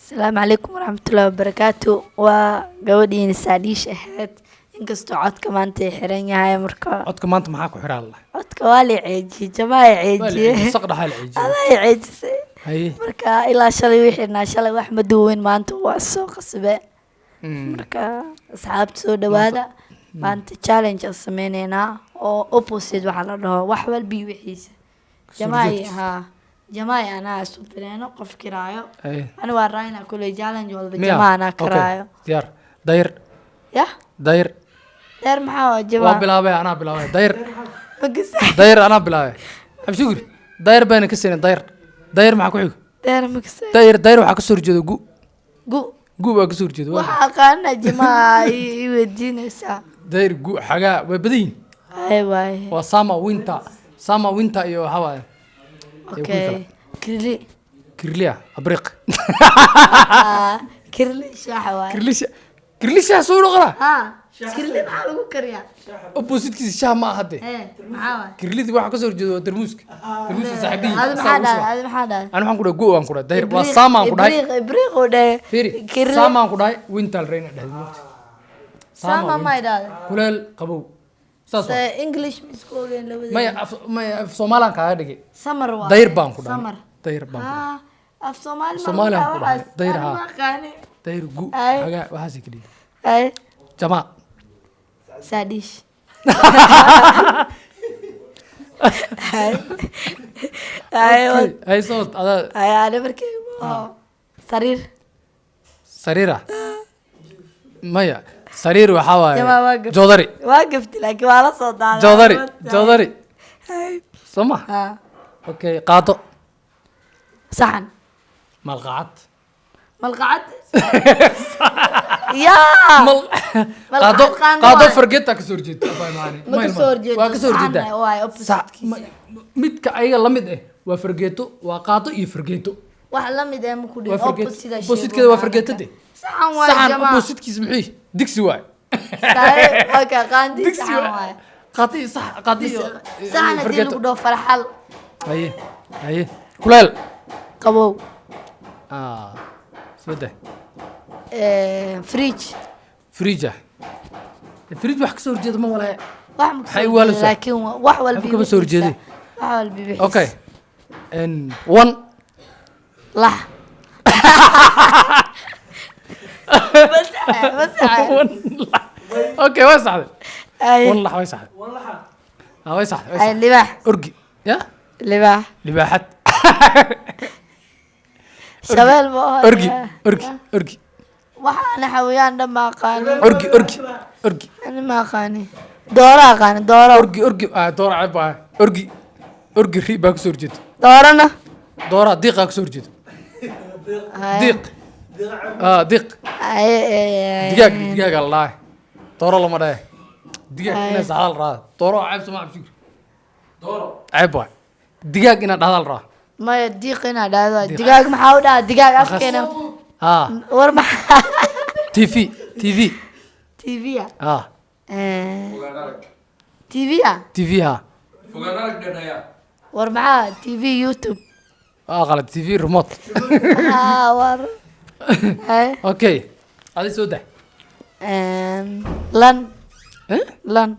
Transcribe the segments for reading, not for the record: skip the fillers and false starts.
السلام عليكم ورحمة الله وبركاته وقودين الساديش أحد إنكستو عدك ما أنت حرين يا مركا codka maanta maxaa ku xiraa allah عدك والي عيجي جماعي عيجي saq dhaxal ciiji الله يعيجي haye مركا إلا شلي وحنا شلي وأحمد دوين ما أنت واسوق سبع مركا أصحاب سو دوادا ما أنت challenge السمينينا أو opposite وحنا له وحول بيوحيس جماعي ها جماعي أنا سوبرينو قف كرايو haye أنا وراينا كل challenge والله miya جماعة أنا okay كرايو diyaar dayr يا dayr دير محاوة waa جماعة bilaabay anaa bilaabay dayr مقص dayr anaa bilaabay abshugri dayr bayna ka siinin dayr maxaa ku xigo دير مقص dayr waxaa ka soo horjeeda قو gu baa ka soo horjeeda waa وحقنا جماعة يودينا سا dayr gu xagaa way badan yihiin أيوة waa sama winter iyo waxaa waaye أوكي كرلي kirliya abriiq كرلي شاحة kirlisha soo noqona ها كرلي محل كريا oppositekiisa shaah ma aha dee إيه معاوة kirlidii waxaa ka soo horjeeda waa darmuuska saaxiibihiin هذا محل هذا محل أنا waxaan ku dhahay go aan ku dhahay dayr waa saamaan ku dhahay إبريق وده fiiri كرلي saamaan ku dhahay winter rain dhahay moogta ساما ما يدار kuleel qabow saas waa إنجليش مسكولين لو maya af Soomaalian kaaga dhigay سمر واحد dayr baan ku dhahay سمر dayr baan ku dhahay أف صومال Soomaalian ku dhahay dayr ha قاني dayr gu Ay. xagaa waxaas kaliya أي jamaa ساديش أيوة ay soo ada أي أنا بركي سرير sariira maya sariir waxaa waaye Jamaa waaqif. joodari وقفت لكن ولا صوت هذا joodari أي soo ma ها okay qaado صحن malqacad ملقعت يا qaado fargeeta ka soo horjeeda abay maani ما كسور جد waa ka soo horjeeda واي أوبسيت midka ayaga la mid ah waa fargeeto waa qaado iyo fargeeto واحد لمي ده مكودي waa fargeeto أوبسيت الشيء oppositekeeda waa fargeeto de صحن واي saxan جماعة oppositekiisa muxuu digsi waay صحيح أوكي قاندي digsi صحن واي qaadi sax qaadi iyo صحن دي لو دو فرحل haye kuleel قبو soo فريج فريجة فريج wax ka soo horjeeda ma walaa واحد Maxay u waalaysaa? لكن واحد والبي Habka ma soo horjeeday? واحد والبي okay and one لح بس one okay way saxday أي one lax way saxday way saxday أي لباح orgi ya لباح libaaxad شباب بقى orgi واحد أنا حويان ده ما قاني orgi أنا ما قاني دورة قاني دورة orgi door cab orgi ri baa ka soo horjeeda دورنا doora diiqa ka soo horjeeda diiq diiq أي digaag allah dooro lama dhahay digaag inay saxal raa dooro cab sama cabsi cab waa digaag ina dhadal raa ما يديقنا ده دقاق محاولة دقاق أسكنا ورمح TV تي في تي TV ها ورمحها تي في يوتيوب غلط TV ريموت ور هاي اوكي هذه سوداء لن لن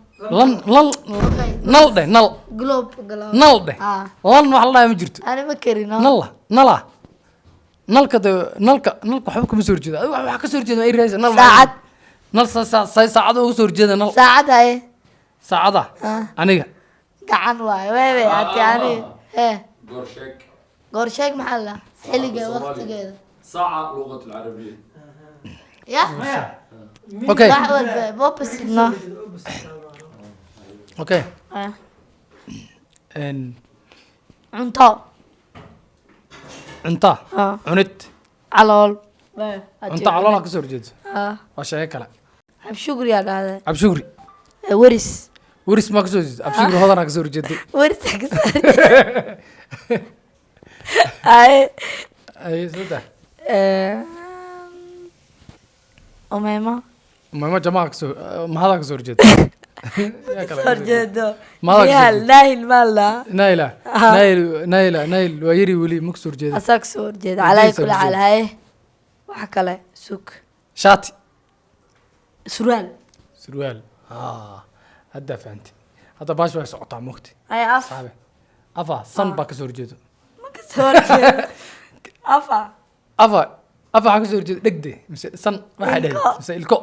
نل ده نل جلوب نل ده لن والله ما جرت أنا ما كرينا نلا nalka waxba kama soo horjeeda wax ka soo horjeeda ay raaysan nal ساعد nal saacad uga soo horjeeda nal ساعد هاي saacada aniga قعن واي وي هاتي يعني ايه قرشك قرشاك محله حلقة وقت كده ساعة لغة العربية يا okay لحظة مو بس انه okay en عنطا cunta cunid علول cunta caloolaa ka soo horjeeda اه waa shay kale abshugri yaa dhahday abshugri waris waris ma ka soo horjeeda abshugri hodanaa ka soo horjeeday waris ay sooda umayma umayma jamaa ka soo mahadaa ka soo horjeeda horjeedo Madag yaal naahil maala نايل waa yari weli ma ka soo horjeeda asaa ka soo horjeeda calaa kula calahaye wax kale sug shaati surwaal surwaal hadda fahanti hadda baash way socotaa moogti ay af saabe afa san baa ka soo horjeedo ma ka soo horjeedo afa afa waxaa ka soo horjeedo dhegde mise san waxaa Ilko. dhahday mise ilko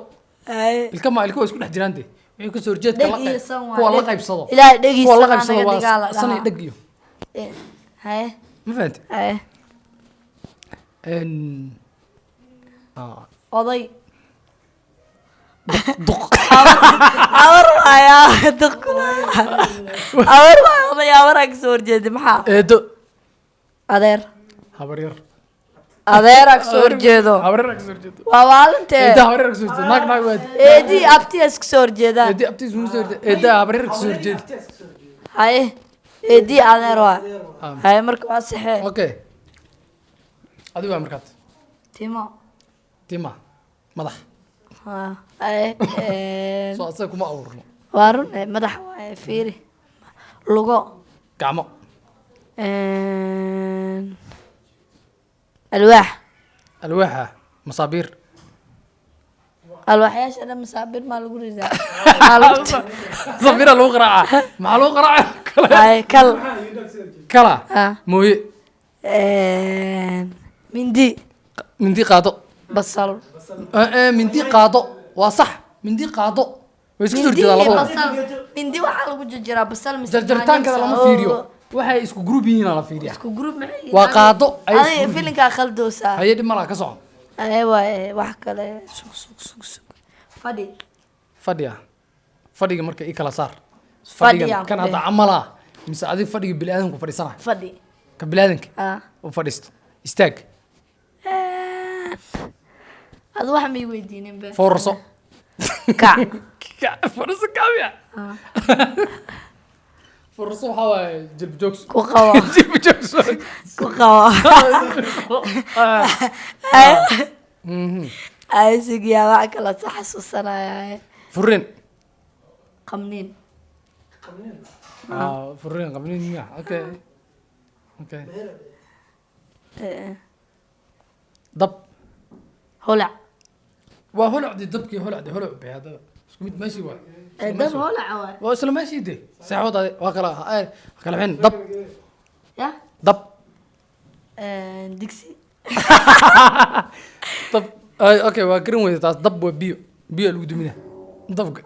ay ilka ma ilko way isku dhex jiraan de wixii ka soo horjeedka dheg iyo san waa kuwa la dheg. qaybsado ilaahay dhegiisa kuwa la anaga qaybsado dhigaa la waa san iyo dhahaa. dheg iyo haye ma fahanti haye oday duq awar waaya duqkula awar waaya oday awaraa ka soo horjeeda maxaa eedo adeer habar yar adeeraa ka soo horjeedo habar yar ka soo horjeedo waa waalintee eeda habar yar ka soo horjeedo naag waadi eedii abtiya iska soo horjeedaan eedi abtiis ma soo horjeedo eeda habar yar ka soo horjeedo haye eedii adeer waa haye marka waa saxee okay adigu waa markaad timo tima madax haye soo asaga kuma abuurno waa run madax waaye fiiri lugo gacmo alwaax alwaaxa masaabiir alwaaxyaasha dhan masaabiir maa lagu ridaa masaabiira lagu qaraaca maxaa lagu qaraaca haye kal kala ah mooye mindi mindi qaado basal mindi qaado waa sax mindi qaado way isku soo mindi horjeedaa iyo labada basal mindi waxaa lagu jarjaraa basal mise jarjaritaankeeda lama yaanyo fiiriyo oo- waxay isku group yihiin la fiiriya isku group maxay yihiin? waa qaado ay adiga isku filinkaa khaldoosaa haye dhib malaa ka soco aye waaye wax kale sug fadhi fadhiga fadhiga marka i kala saar Fadhiga kan hadda camalaa mise adiga fadhiga biniaadanku fadhiisanayo fadhi ka biniaadanka ah u fadhiisto istaag adu wax may weydiinin be foorarso kac foorarso kaabiya foorarso waxaa waaye jilbi joogso ku qabo jilbi joogso ku qabo ay sugiyaa wax kala soo xasuusanaya furrin qamniin furrin qabnin miya okay okay dab holac waa holacdi dabkii holacdi holac bay hadda isku mid meeshii waay dab holac waay waa isla meeshii de saaxood waa kala kala bixin dab ya dab digsi dab okay waa garan weyda taas dab waa biyo biyo lagu dumina dabka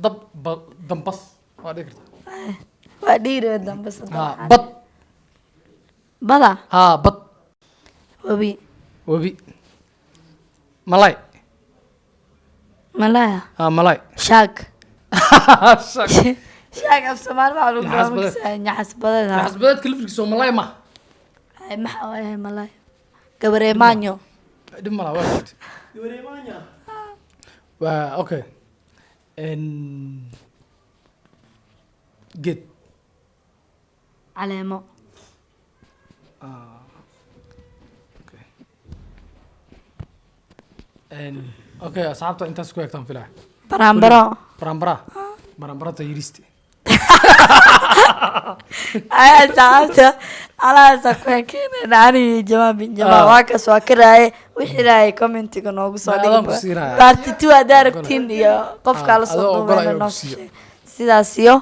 dab dambas waa dhigi kartaa waa dhiiri dambe bad bada bad webi webi malay malaya malay shaag shaag af soomaali waxaa lagu Nyaxas dhawaaqaysaa nyaxas badeed ha xasbadeedka lafirkiisa oo malay ma ay maxaa waaye malay gabareemaanyo dhib malaa waa jirta waa okay geed caleemo okay asxaabta intaas ku egtaan filaa baraambaro baranbarata yiristi ay asxaabta alaasa ku keenayna aniga jamaa bin jamaa waa kaas waa ka raaye wixii raaye commentiga noogu soo Ma adaan ku sii raaya. dhigay party 2 haddaa rabtiin iyo qofkaa la soo adoo ogol duubeyna ayuu noo ku siiyo. sheeg sidaas iyo